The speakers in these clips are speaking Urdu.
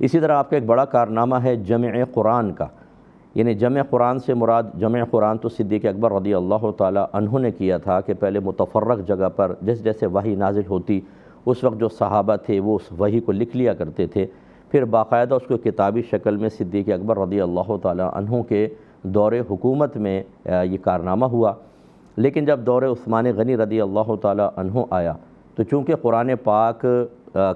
اسی طرح آپ کا ایک بڑا کارنامہ ہے جمع قرآن کا، یعنی جمع قرآن سے مراد جمع قرآن تو صدیق اکبر رضی اللہ تعالی عنہ نے کیا تھا کہ پہلے متفرق جگہ پر جیسے جیسے وحی نازل ہوتی اس وقت جو صحابہ تھے وہ اس وحی کو لکھ لیا کرتے تھے، پھر باقاعدہ اس کو کتابی شکل میں صدیق اکبر رضی اللہ تعالی عنہ کے دور حکومت میں یہ کارنامہ ہوا۔ لیکن جب دور عثمان غنی رضی اللہ تعالی عنہ آیا تو چونکہ قرآن پاک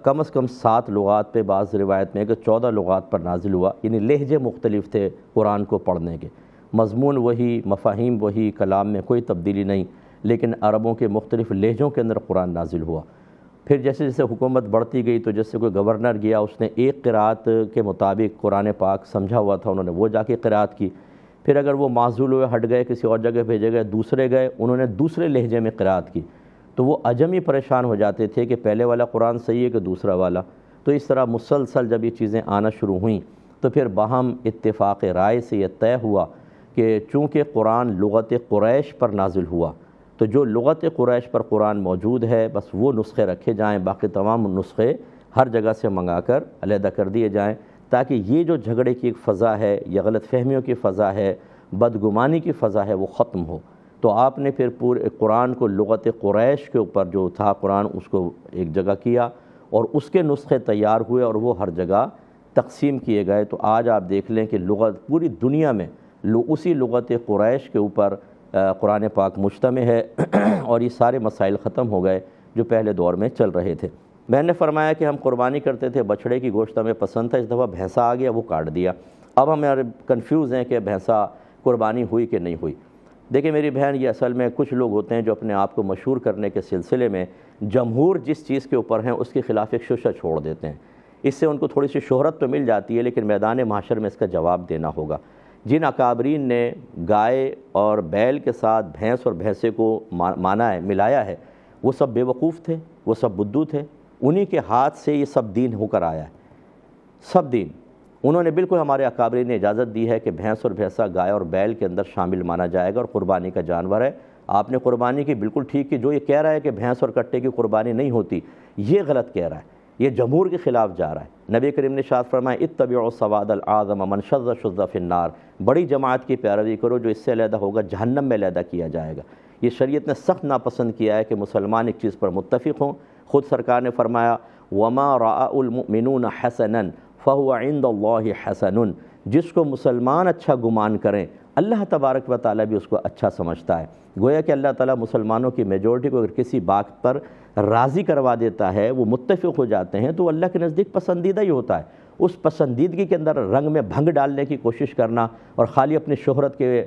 کم از کم 7 لغات پہ، بعض روایت میں کہ 14 لغات پر نازل ہوا، یعنی لہجے مختلف تھے قرآن کو پڑھنے کے، مضمون وہی، مفاہیم وہی، کلام میں کوئی تبدیلی نہیں، لیکن عربوں کے مختلف لہجوں کے اندر قرآن نازل ہوا۔ پھر جیسے جیسے حکومت بڑھتی گئی تو جیسے کوئی گورنر گیا، اس نے ایک قرأت کے مطابق قرآن پاک سمجھا ہوا تھا، انہوں نے وہ جا کے قرأت کی۔ پھر اگر وہ معزول ہوئے، ہٹ گئے، کسی اور جگہ بھیجے گئے، دوسرے گئے، انہوں نے دوسرے لہجے میں قرأت کی، تو وہ عجمی پریشان ہو جاتے تھے کہ پہلے والا قرآن صحیح ہے کہ دوسرا والا۔ تو اس طرح مسلسل جب یہ چیزیں آنا شروع ہوئیں تو پھر باہم اتفاق رائے سے یہ طے ہوا کہ چونکہ قرآن لغت قریش پر نازل ہوا تو جو لغت قریش پر قرآن موجود ہے بس وہ نسخے رکھے جائیں، باقی تمام نسخے ہر جگہ سے منگا کر علیحدہ کر دیے جائیں، تاکہ یہ جو جھگڑے کی ایک فضا ہے یا غلط فہمیوں کی فضا ہے، بدگمانی کی فضا ہے، وہ ختم ہو۔ تو آپ نے پھر پورے قرآن کو لغت قریش کے اوپر جو تھا قرآن اس کو ایک جگہ کیا اور اس کے نسخے تیار ہوئے اور وہ ہر جگہ تقسیم کیے گئے۔ تو آج آپ دیکھ لیں کہ لغت پوری دنیا میں اسی لغت قریش کے اوپر قرآن پاک مجتمع ہے اور یہ سارے مسائل ختم ہو گئے جو پہلے دور میں چل رہے تھے۔ میں نے فرمایا کہ ہم قربانی کرتے تھے، بچڑے کی گوشت ہمیں پسند تھا، اس دفعہ بھینسا آ گیا، وہ کاٹ دیا۔ اب ہم کنفیوز ہیں کہ بھینسا قربانی ہوئی کہ نہیں ہوئی۔ دیکھیں میری بہن، یہ اصل میں کچھ لوگ ہوتے ہیں جو اپنے آپ کو مشہور کرنے کے سلسلے میں جمہور جس چیز کے اوپر ہیں اس کے خلاف ایک شوشہ چھوڑ دیتے ہیں۔ اس سے ان کو تھوڑی سی شہرت تو مل جاتی ہے، لیکن میدان محشر میں اس کا جواب دینا ہوگا۔ جن اکابرین نے گائے اور بیل کے ساتھ بھینس اور بھینسے کو مانا ہے، ملایا ہے، وہ سب بے وقوف تھے، وہ سب بدو تھے، انہی کے ہاتھ سے یہ سب دین ہو کر آیا ہے، سب دین۔ انہوں نے بالکل ہمارے اکابرین نے اجازت دی ہے کہ بھینس اور بھینسا گائے اور بیل کے اندر شامل مانا جائے گا اور قربانی کا جانور ہے۔ آپ نے قربانی کی بالکل ٹھیک کی۔ جو یہ کہہ رہا ہے کہ بھینس اور کٹے کی قربانی نہیں ہوتی، یہ غلط کہہ رہا ہے، یہ جمہور کے خلاف جا رہا ہے۔ نبی کریم نے ارشاد فرمایا اتبعوا السواد الاعظم من شذ شذ فی النار، بڑی جماعت کی پیروی کرو، جو اس سے علیحدہ ہوگا جہنم میں علیحدہ کیا جائے گا۔ یہ شریعت نے سخت ناپسند کیا ہے کہ مسلمان ایک چیز پر متفق ہوں۔ خود سرکار نے فرمایا وما رأى المؤمنون حسنا فهو عند اللہ حسن، جس کو مسلمان اچھا گمان کریں اللہ تبارک و تعالیٰ بھی اس کو اچھا سمجھتا ہے۔ گویا کہ اللہ تعالیٰ مسلمانوں کی میجورٹی کو اگر کسی بات پر راضی کروا دیتا ہے، وہ متفق ہو جاتے ہیں، تو اللہ کے نزدیک پسندیدہ ہی ہوتا ہے۔ اس پسندیدگی کے اندر رنگ میں بھنگ ڈالنے کی کوشش کرنا اور خالی اپنی شہرت کے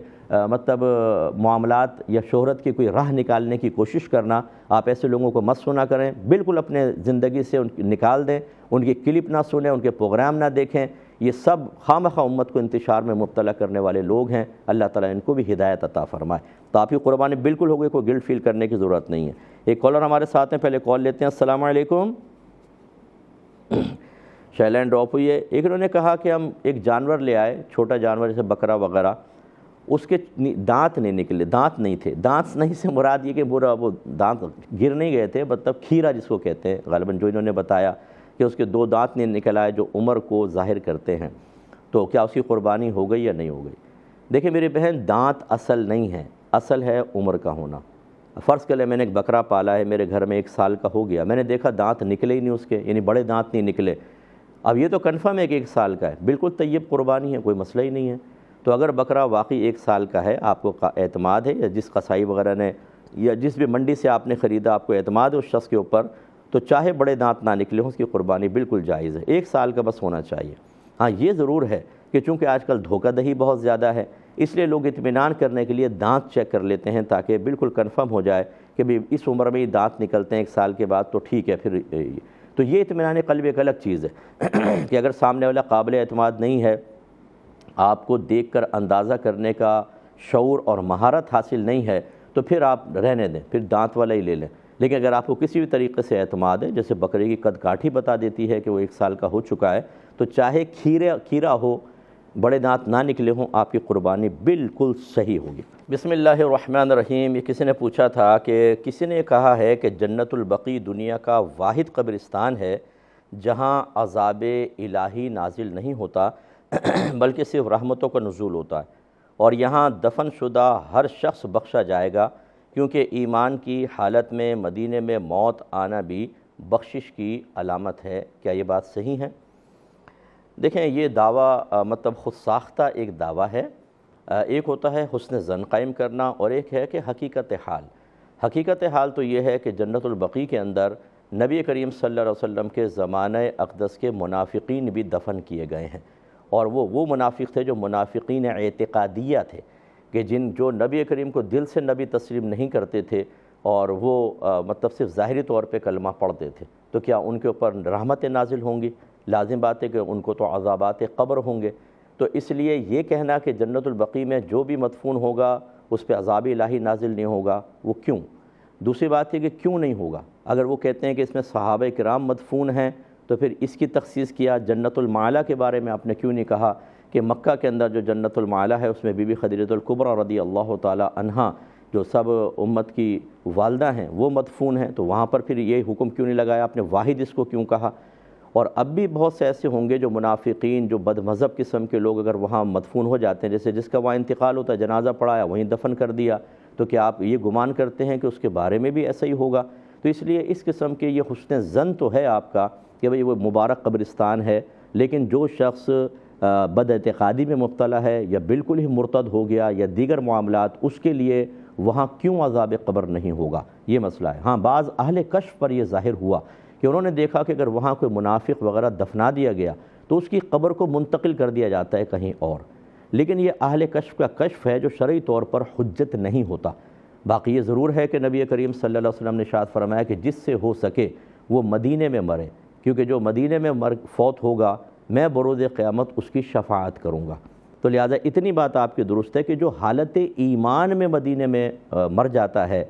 معاملات یا شہرت کی کوئی راہ نکالنے کی کوشش کرنا، آپ ایسے لوگوں کو مت سنا کریں، بالکل اپنے زندگی سے ان نکال دیں، ان کی کلپ نہ سنیں، ان کے پروگرام نہ دیکھیں۔ یہ سب خواہ امت کو انتشار میں مبتلا کرنے والے لوگ ہیں، اللہ تعالیٰ ان کو بھی ہدایت عطا فرمائے۔ تو آپ کی قربانی بالکل ہو گئی، کوئی گلٹ فیل کرنے کی ضرورت نہیں ہے۔ ایک کالر ہمارے ساتھ ہیں، پہلے کال لیتے ہیں۔ السلام علیکم۔ شیلین ڈراپ ہوئی ہے۔ ایک انہوں نے کہا کہ ہم ایک جانور لے آئے، چھوٹا جانور جیسے بکرا وغیرہ، اس کے دانت نہیں نکلے، دانت نہیں تھے۔ دانت نہیں سے مراد یہ کہ وہ دانت گر نہیں گئے تھے، مطلب کھیرا جس کو کہتے ہیں، غالباً جو انہوں نے بتایا کہ اس کے 2 دانت نہیں نکل آئے جو عمر کو ظاہر کرتے ہیں، تو کیا اس کی قربانی ہو گئی یا نہیں ہو گئی؟ دیکھیں میری بہن، دانت اصل نہیں ہے، اصل ہے عمر کا ہونا۔ فرض کر لیں میں نے ایک بکرا پالا ہے، میرے گھر میں 1 سال کا ہو گیا، میں نے دیکھا دانت نکلے ہی نہیں اس کے، یعنی بڑے دانت نہیں نکلے، اب یہ تو کنفرم ہے کہ 1 سال کا ہے، بالکل طیب قربانی ہے، کوئی مسئلہ ہی نہیں ہے۔ تو اگر بکرا واقعی 1 سال کا ہے، آپ کو اعتماد ہے، یا جس قصائی وغیرہ نے یا جس بھی منڈی سے آپ نے خریدا آپ کو اعتماد ہے اس شخص کے اوپر، تو چاہے بڑے دانت نہ نکلے ہوں، اس کی قربانی بالکل جائز ہے، 1 سال کا بس ہونا چاہیے۔ ہاں یہ ضرور ہے کہ چونکہ آج کل دھوکہ دہی بہت زیادہ ہے، اس لیے لوگ اطمینان کرنے کے لیے دانت چیک کر لیتے ہیں تاکہ بالکل کنفرم ہو جائے کہ بھی اس عمر میں ہی دانت نکلتے ہیں 1 سال کے بعد تو ٹھیک ہے۔ پھر تو یہ اطمینان قلب ایک الگ چیز ہے کہ اگر سامنے والا قابل اعتماد نہیں ہے، آپ کو دیکھ کر اندازہ کرنے کا شعور اور مہارت حاصل نہیں ہے، تو پھر آپ رہنے دیں، پھر دانت والا ہی لے لیں۔ لیکن اگر آپ کو کسی بھی طریقے سے اعتماد ہے، جیسے بکرے کی قد کاٹھی بتا دیتی ہے کہ وہ 1 سال کا ہو چکا ہے، تو چاہے کھیرا ہو، بڑے دانت نہ نکلے ہوں، آپ کی قربانی بالکل صحیح ہوگی۔ بسم اللہ الرحمن الرحیم۔ یہ کسی نے پوچھا تھا کہ کسی نے کہا ہے کہ جنت البقیع دنیا کا واحد قبرستان ہے جہاں عذاب الہی نازل نہیں ہوتا بلکہ صرف رحمتوں کا نزول ہوتا ہے، اور یہاں دفن شدہ ہر شخص بخشا جائے گا، کیونکہ ایمان کی حالت میں مدینے میں موت آنا بھی بخشش کی علامت ہے۔ کیا یہ بات صحیح ہے؟ دیکھیں، یہ دعویٰ مطلب خود ساختہ ایک دعویٰ ہے۔ ایک ہوتا ہے حسن ظن قائم کرنا، اور ایک ہے کہ حقیقت حال تو یہ ہے کہ جنت البقیع کے اندر نبی کریم صلی اللہ علیہ وسلم کے زمانہ اقدس کے منافقین بھی دفن کیے گئے ہیں، اور وہ منافق تھے جو منافقین اعتقادیہ تھے، کہ جو نبی کریم کو دل سے نبی تسلیم نہیں کرتے تھے، اور وہ مطلب صرف ظاہری طور پہ کلمہ پڑھتے تھے، تو کیا ان کے اوپر رحمتیں نازل ہوں گی؟ لازم بات ہے کہ ان کو تو عذابات قبر ہوں گے۔ تو اس لیے یہ کہنا کہ جنت البقیع میں جو بھی مدفون ہوگا اس پہ عذاب الہی نازل نہیں ہوگا، وہ کیوں؟ دوسری بات یہ کہ کیوں نہیں ہوگا؟ اگر وہ کہتے ہیں کہ اس میں صحابہ کرام مدفون ہیں، تو پھر اس کی تخصیص کیا جنت المعلا کے بارے میں آپ نے کیوں نہیں کہا کہ مکہ کے اندر جو جنت المعلا ہے اس میں بی بی خدیجہ الکبریٰ رضی اللہ تعالی عنہا جو سب امت کی والدہ ہیں وہ مدفون ہیں، تو وہاں پر پھر یہ حکم کیوں نہیں لگایا آپ نے؟ واحد اس کو کیوں کہا؟ اور اب بھی بہت سے ایسے ہوں گے جو منافقین، جو بد مذہب قسم کے لوگ اگر وہاں مدفون ہو جاتے ہیں، جیسے جس کا وہاں انتقال ہوتا ہے، جنازہ پڑھایا وہیں دفن کر دیا، تو کیا آپ یہ گمان کرتے ہیں کہ اس کے بارے میں بھی ایسا ہی ہوگا؟ تو اس لیے اس قسم کے یہ حسن ظن تو ہے آپ کا کہ بھئی وہ مبارک قبرستان ہے، لیکن جو شخص بد اعتقادی میں مبتلا ہے یا بالکل ہی مرتد ہو گیا یا دیگر معاملات، اس کے لیے وہاں کیوں عذاب قبر نہیں ہوگا، یہ مسئلہ ہے۔ ہاں، بعض اہل کشف پر یہ ظاہر ہوا کہ انہوں نے دیکھا کہ اگر وہاں کوئی منافق وغیرہ دفنا دیا گیا تو اس کی قبر کو منتقل کر دیا جاتا ہے کہیں اور، لیکن یہ اہل کشف کا کشف ہے جو شرعی طور پر حجت نہیں ہوتا۔ باقی یہ ضرور ہے کہ نبی کریم صلی اللہ علیہ وسلم نے ارشاد فرمایا کہ جس سے ہو سکے وہ مدینے میں مرے، کیونکہ جو مدینے میں فوت ہوگا میں بروز قیامت اس کی شفاعت کروں گا۔ تو لہٰذا اتنی بات آپ کی درست ہے کہ جو حالت ایمان میں مدینے میں مر جاتا ہے،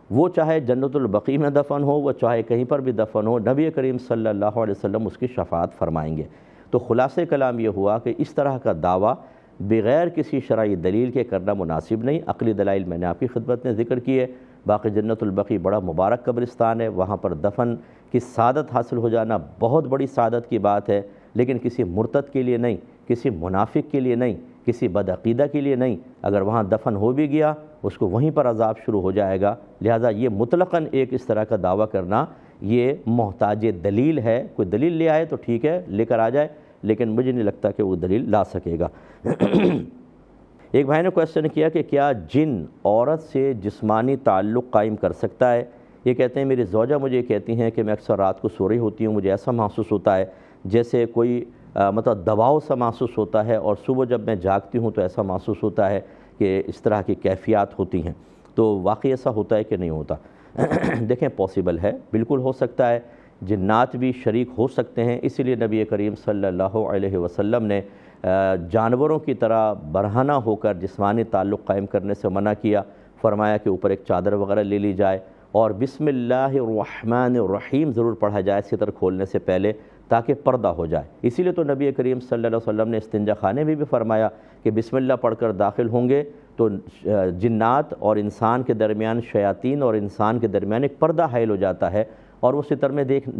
وہ چاہے جنت البقیع میں دفن ہو، وہ چاہے کہیں پر بھی دفن ہو، نبی کریم صلی اللہ علیہ وسلم اس کی شفاعت فرمائیں گے۔ تو خلاصہ کلام یہ ہوا کہ اس طرح کا دعویٰ بغیر کسی شرعی دلیل کے کرنا مناسب نہیں۔ عقلی دلائل میں نے آپ کی خدمت میں ذکر کی ہے۔ باقی جنت البقیع بڑا مبارک قبرستان ہے، وہاں پر دفن کی سعادت حاصل ہو جانا بہت بڑی سعادت کی بات ہے، لیکن کسی مرتد کے لیے نہیں، کسی منافق کے لیے نہیں، کسی بدعقیدہ کے لیے نہیں۔ اگر وہاں دفن ہو بھی گیا اس کو وہیں پر عذاب شروع ہو جائے گا۔ لہٰذا یہ مطلقاً ایک اس طرح کا دعویٰ کرنا یہ محتاج دلیل ہے۔ کوئی دلیل لے آئے تو ٹھیک ہے، لے کر آ جائے، لیکن مجھے نہیں لگتا کہ وہ دلیل لا سکے گا۔ ایک بھائی نے کویسچن کیا کہ کیا جن عورت سے جسمانی تعلق قائم کر سکتا ہے؟ یہ کہتے ہیں میری زوجہ مجھے کہتی ہیں کہ میں اکثر رات کو سو رہی ہوتی ہوں، مجھے ایسا محسوس ہوتا ہے جیسے کوئی مطلب دباؤ سا محسوس ہوتا ہے، اور صبح جب میں جاگتی ہوں تو ایسا محسوس ہوتا ہے کہ اس طرح کی کیفیات ہوتی ہیں۔ تو واقعی ایسا ہوتا ہے کہ نہیں ہوتا؟ دیکھیں، پاسبل ہے، بالکل ہو سکتا ہے، جنات بھی شریک ہو سکتے ہیں۔ اسی لیے نبی کریم صلی اللہ علیہ وسلم نے جانوروں کی طرح برہنہ ہو کر جسمانی تعلق قائم کرنے سے منع کیا، فرمایا کہ اوپر ایک چادر وغیرہ لے لی جائے اور بسم اللہ الرحمن الرحیم ضرور پڑھا جائے ستر کھولنے سے پہلے، تاکہ پردہ ہو جائے۔ اسی لیے تو نبی کریم صلی اللہ علیہ وسلم نے استنجا خانے میں بھی فرمایا کہ بسم اللہ پڑھ کر داخل ہوں گے تو جنات اور انسان کے درمیان، شیاطین اور انسان کے درمیان ایک پردہ حائل ہو جاتا ہے، اور وہ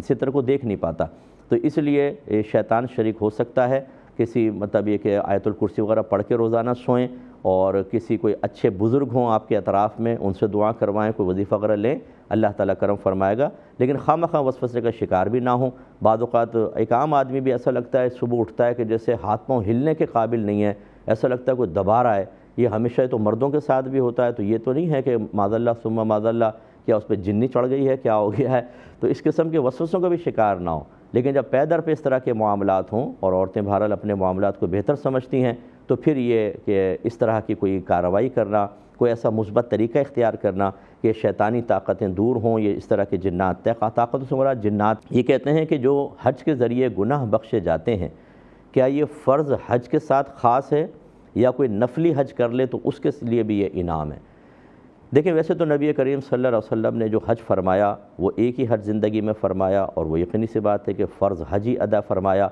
ستر کو دیکھ نہیں پاتا۔ تو اس لیے شیطان شریک ہو سکتا ہے۔ کسی مطلب یہ کہ آیت الکرسی وغیرہ پڑھ کے روزانہ سوئیں، اور کسی کوئی اچھے بزرگ ہوں آپ کے اطراف میں، ان سے دعا کروائیں، کوئی وظیفہ وغیرہ لیں، اللہ تعالیٰ کرم فرمائے گا۔ لیکن خواہ وسوسے کا شکار بھی نہ ہوں۔ بعض اوقات ایک عام آدمی بھی ایسا لگتا ہے، صبح اٹھتا ہے کہ جیسے ہاتھ پاؤں ہلنے کے قابل نہیں ہے، ایسا لگتا ہے کوئی دبا رہا ہے۔ یہ ہمیشہ تو مردوں کے ساتھ بھی ہوتا ہے، تو یہ تو نہیں ہے کہ معاذ اللہ ثم معاذ اللہ کیا اس پہ جنی چڑھ گئی ہے، کیا ہو گیا ہے؟ تو اس قسم کے وسوسوں کا بھی شکار نہ ہو۔ لیکن جب پے در پہ اس طرح کے معاملات ہوں، اور عورتیں بہرحال اپنے معاملات کو بہتر سمجھتی ہیں، تو پھر یہ کہ اس طرح کی کوئی کارروائی کرنا، کوئی ایسا مثبت طریقہ اختیار کرنا کہ شیطانی طاقتیں دور ہوں، یہ اس طرح کے جنات، طاقتوں سے مراد جنات۔ یہ کہتے ہیں کہ جو حج کے ذریعے گناہ بخشے جاتے ہیں، کیا یہ فرض حج کے ساتھ خاص ہے یا کوئی نفلی حج کر لے تو اس کے لیے بھی یہ انعام ہے؟ دیکھیں، ویسے تو نبی کریم صلی اللہ علیہ وسلم نے جو حج فرمایا وہ ایک ہی حج زندگی میں فرمایا، اور وہ یقینی سی بات ہے کہ فرض حج ہی ادا فرمایا،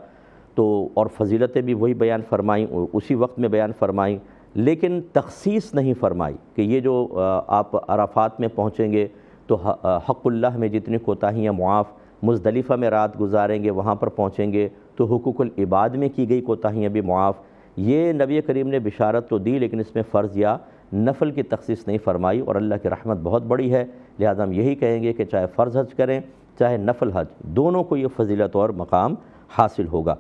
تو اور فضیلتیں بھی وہی بیان فرمائیں، اسی وقت میں بیان فرمائیں، لیکن تخصیص نہیں فرمائی کہ یہ جو آپ عرفات میں پہنچیں گے تو حق اللہ میں جتنی کوتاہیاں معاف، مزدلفہ میں رات گزاریں گے، وہاں پر پہنچیں گے تو حقوق العباد میں کی گئی کوتاہیاں بھی معاف۔ یہ نبی کریم نے بشارت تو دی لیکن اس میں فرض یا نفل کی تخصیص نہیں فرمائی، اور اللہ کی رحمت بہت بڑی ہے، لہذا ہم یہی کہیں گے کہ چاہے فرض حج کریں چاہے نفل حج، دونوں کو یہ فضیلت اور مقام حاصل ہوگا۔